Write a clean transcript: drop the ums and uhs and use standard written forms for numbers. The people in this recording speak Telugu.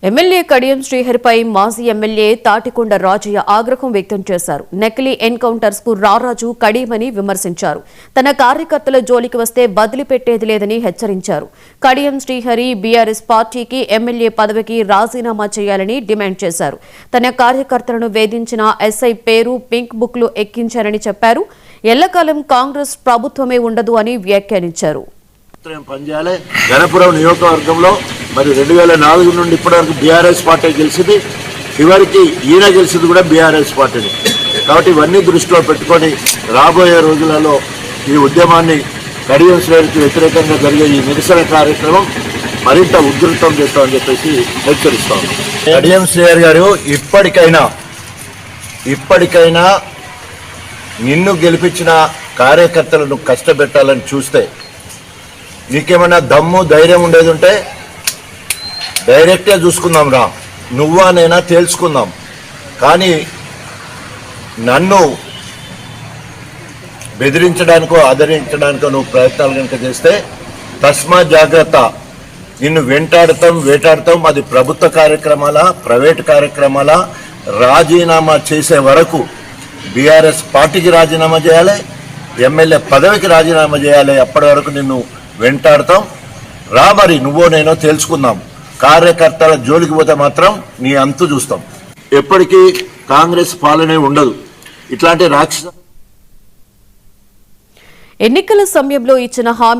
ఎమ్మెల్యే కడియం శ్రీహరిపై మాజీ ఎమ్మెల్యే తాటికొండ రాజయ్య ఆగ్రహం వ్యక్తం చేశారు. నకిలీ ఎన్కౌంటర్స్ కు రారాజు కడియమని విమర్శించారు. తన కార్యకర్తల జోలికి వస్తే బదిలిపెట్టేది లేదని హెచ్చరించారు. కడియం శ్రీహరి బీఆర్ఎస్ పార్టీకి ఎమ్మెల్యే పదవికి రాజీనామా చేయాలని డిమాండ్ చేశారు. తన కార్యకర్తలను వేధించిన ఎస్ఐ పేరు పింక్ బుక్ లో ఎక్కించారని చెప్పారు. ఎల్లకాలం కాంగ్రెస్ ప్రభుత్వమే ఉండదు అని వ్యాఖ్యానించారు. గణపురం నియోజకవర్గంలో మరి 2004 నుండి ఇప్పటివరకు బీఆర్ఎస్ పార్టీ గెలిచింది. చివరికి ఈయన గెలిచింది కూడా బీఆర్ఎస్ పార్టీని. కాబట్టి ఇవన్నీ దృష్టిలో పెట్టుకొని రాబోయే రోజులలో ఈ ఉద్యమాన్ని కడియం శ్రేణికి వ్యతిరేకంగా జరిగే ఈ నిరసన కార్యక్రమం మరింత ఉధృతం చేస్తామని చెప్పేసి హెచ్చరిస్తాం. కడియం శ్రేయర్ గారు ఇప్పటికైనా నిన్ను గెలిపించిన కార్యకర్తలను కష్టపెట్టాలని చూస్తే నీకేమైనా దమ్ము ధైర్యం ఉండేది ఉంటే డైరెక్ట్గా చూసుకుందాం రా, నువ్వా నేనా తేల్చుకుందాం. కానీ నన్ను బెదిరించడానికో ఆదరించడానికో నువ్వు ప్రయత్నాలు కనుక చేస్తే తస్మా జాగ్రత్త. నిన్ను వేటాడతాం. అది ప్రభుత్వ కార్యక్రమాల ప్రైవేటు కార్యక్రమాల రాజీనామా చేసే వరకు బీఆర్ఎస్ పార్టీకి రాజీనామా చేయాలి, ఎమ్మెల్యే పదవికి రాజీనామా చేయాలి. అప్పటి వరకు నిన్ను వెంటాడతాం రా, మరి నువ్వో నేనో తేల్చుకుందాం. కార్యకర్తల జోలికి పోతే మాత్రం నీ అంతు చూస్తాం. ఎప్పటికీ కాంగ్రెస్ పాలనే ఉండదు. ఇట్లాంటి రాక్షస ఎన్నికల సమయంలో ఇచ్చిన హామీ